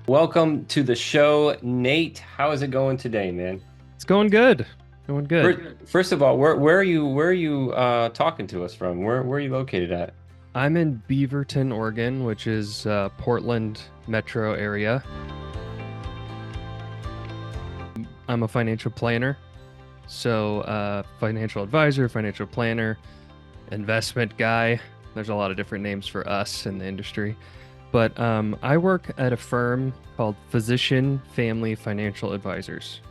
Welcome to the show, Nate. How is it going today, man? It's going good. Going good. First of all, where are you talking to us from? Where are you located at? I'm in Beaverton, Oregon, which is Portland metro area. I'm a financial planner. So financial advisor, financial planner, investment guy. There's a lot of different names for us in the industry. But I work at a firm called Physician Family Financial Advisors.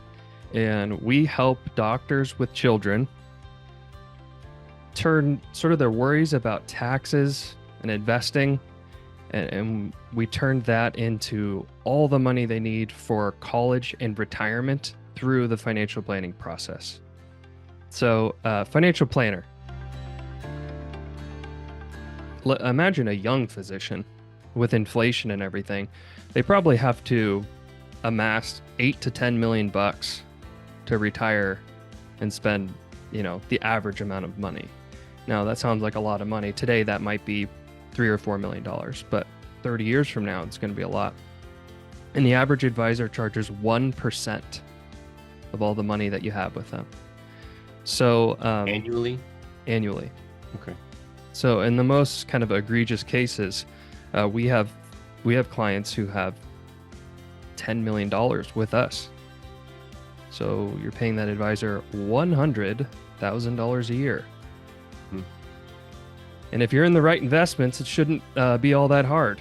And we help doctors with children turn sort of their worries about taxes and investing, and we turn that into all the money they need for college and retirement through the financial planning process. So financial planner. Imagine a young physician with inflation and everything. They probably have to amass 8 to 10 million bucks to retire and spend, the average amount of money. Now that sounds like a lot of money. Today that might be $3 or $4 million, but 30 years from now it's going to be a lot. And the average advisor charges 1% of all the money that you have with them. So Annually? Annually. Okay. So in the most kind of egregious cases, we have clients who have $10 million with us. So you're paying that advisor $100,000 a year. And if you're in the right investments, it shouldn't be all that hard.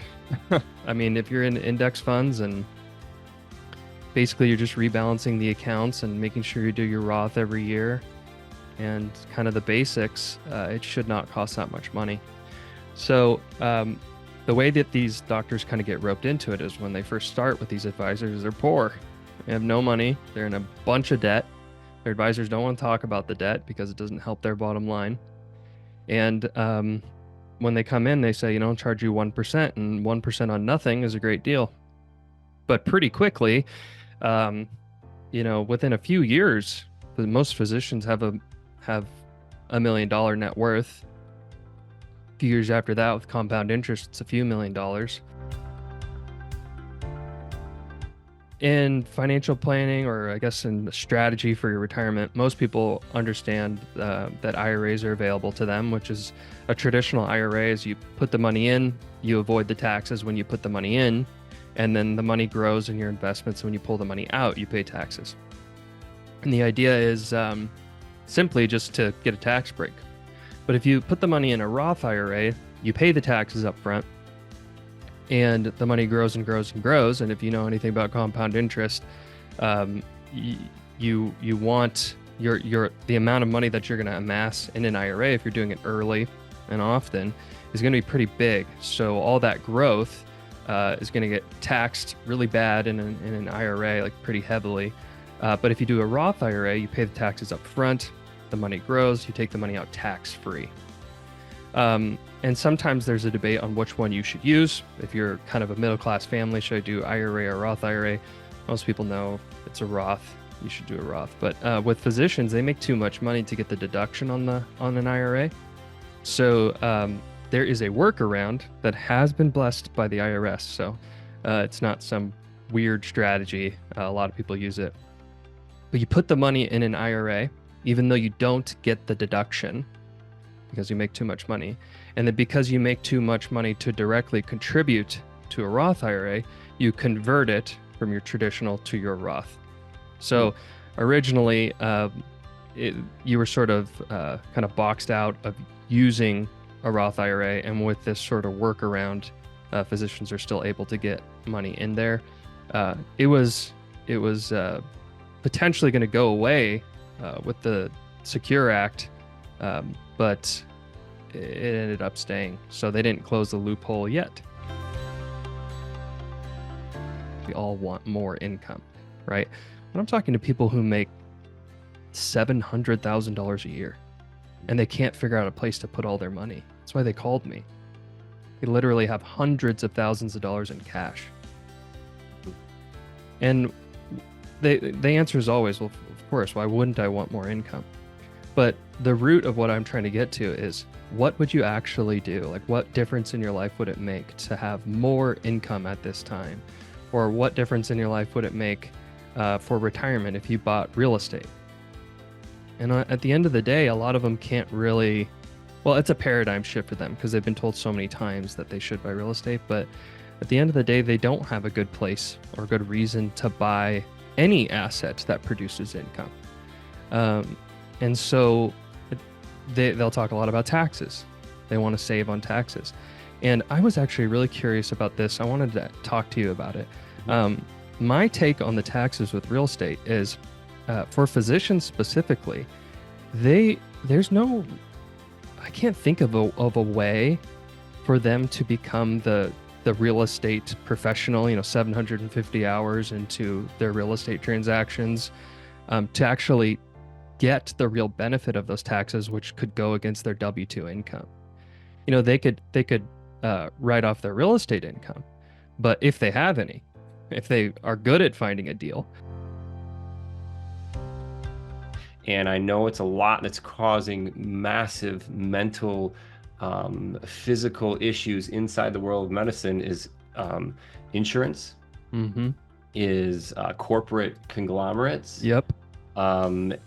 I mean, if you're in index funds and basically you're just rebalancing the accounts and making sure you do your Roth every year and kind of the basics, it should not cost that much money. So the way that these doctors kind of get roped into it is when they first start with these advisors, they're poor. They have no money. They're in a bunch of debt. Their advisors don't want to talk about the debt because it doesn't help their bottom line. And when they come in, they say, charge you 1%, and 1% on nothing is a great deal. But pretty quickly, within a few years, most physicians have $1 million net worth. A few years after that, with compound interest, it's a few $1 million. In financial planning, or I guess in the strategy for your retirement, most people understand that IRAs are available to them, which is a traditional IRA is you put the money in, you avoid the taxes when you put the money in, and then the money grows in your investments. When you pull the money out, you pay taxes. And the idea is simply just to get a tax break. But if you put the money in a Roth IRA, you pay the taxes up front, and the money grows and grows and grows. And if you know anything about compound interest, you want the amount of money that you're going to amass in an IRA, if you're doing it early and often, is going to be pretty big. So all that growth is going to get taxed really bad in an IRA, like pretty heavily. But if you do a Roth IRA, you pay the taxes up front, the money grows, you take the money out tax-free. And sometimes there's a debate on which one you should use. If you're kind of a middle-class family, should I do IRA or Roth IRA? Most people know it's a Roth. You should do a Roth. But with physicians, they make too much money to get the deduction on an IRA. So there is a workaround that has been blessed by the IRS. So it's not some weird strategy. A lot of people use it. But you put the money in an IRA, even though you don't get the deduction, because you make too much money. And then because you make too much money to directly contribute to a Roth IRA, you convert it from your traditional to your Roth. So originally, you were sort of kind of boxed out of using a Roth IRA. And with this sort of workaround, physicians are still able to get money in there. It was potentially going to go away with the Secure Act, but it ended up staying. So they didn't close the loophole yet. We all want more income, right? When I'm talking to people who make $700,000 a year and they can't figure out a place to put all their money. That's why they called me. They literally have hundreds of thousands of dollars in cash. And the answer is always, well, of course, why wouldn't I want more income? But the root of what I'm trying to get to is, what would you actually do? Like, what difference in your life would it make to have more income at this time? Or what difference in your life would it make for retirement if you bought real estate? And at the end of the day, a lot of them can't really, well, it's a paradigm shift for them because they've been told so many times that they should buy real estate. But at the end of the day, they don't have a good place or a good reason to buy any asset that produces income. And so they'll talk a lot about taxes. They want to save on taxes. And I was actually really curious about this. I wanted to talk to you about it. My take on the taxes with real estate is, for physicians specifically, there's no, I can't think of a way for them to become the real estate professional, 750 hours into their real estate transactions, to actually get the real benefit of those taxes, which could go against their W-2 income. They could write off their real estate income, but if they have any, if they are good at finding a deal. And I know it's a lot that's causing massive mental, physical issues inside the world of medicine is insurance, is corporate conglomerates. Yep. And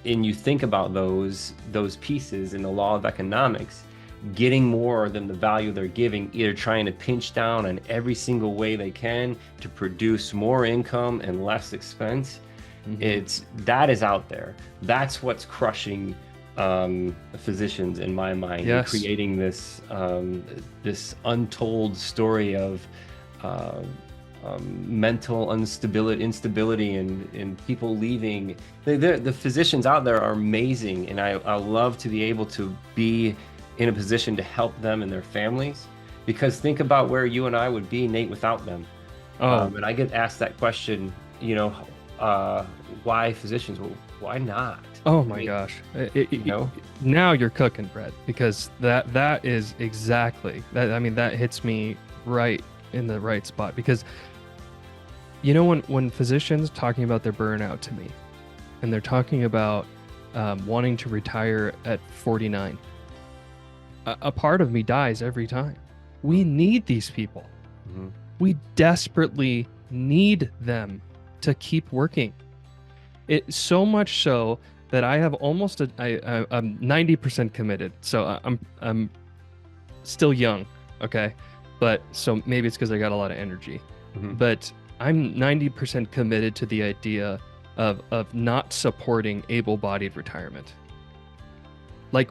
you think about those pieces in the law of economics, getting more than the value they're giving, either trying to pinch down on every single way they can to produce more income and less expense. That is out there. That's what's crushing physicians in my mind. Yes. Creating this this untold story of mental instability and people leaving. The physicians out there are amazing, and I love to be able to be in a position to help them and their families, because think about where you and I would be, Nate, without them. And I get asked that question, why physicians? Well, why not? Oh my gosh. Now you're cooking, Brett, because that is exactly that. I mean, that hits me right in the right spot, because when physicians talking about their burnout to me, and they're talking about wanting to retire at 49, a part of me dies every time. We need these people. We desperately need them to keep working. It so much so that I have almost I'm 90% committed. So I'm still young, okay? But so maybe it's because I got a lot of energy. But I'm 90% committed to the idea of not supporting able-bodied retirement. Like,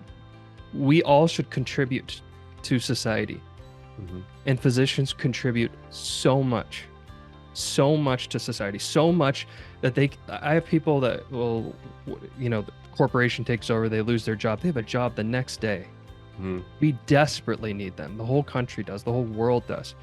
we all should contribute to society. And physicians contribute so much to society, so much that I have people that will, the corporation takes over, they lose their job, they have a job the next day. We desperately need them. The whole country does, the whole world does.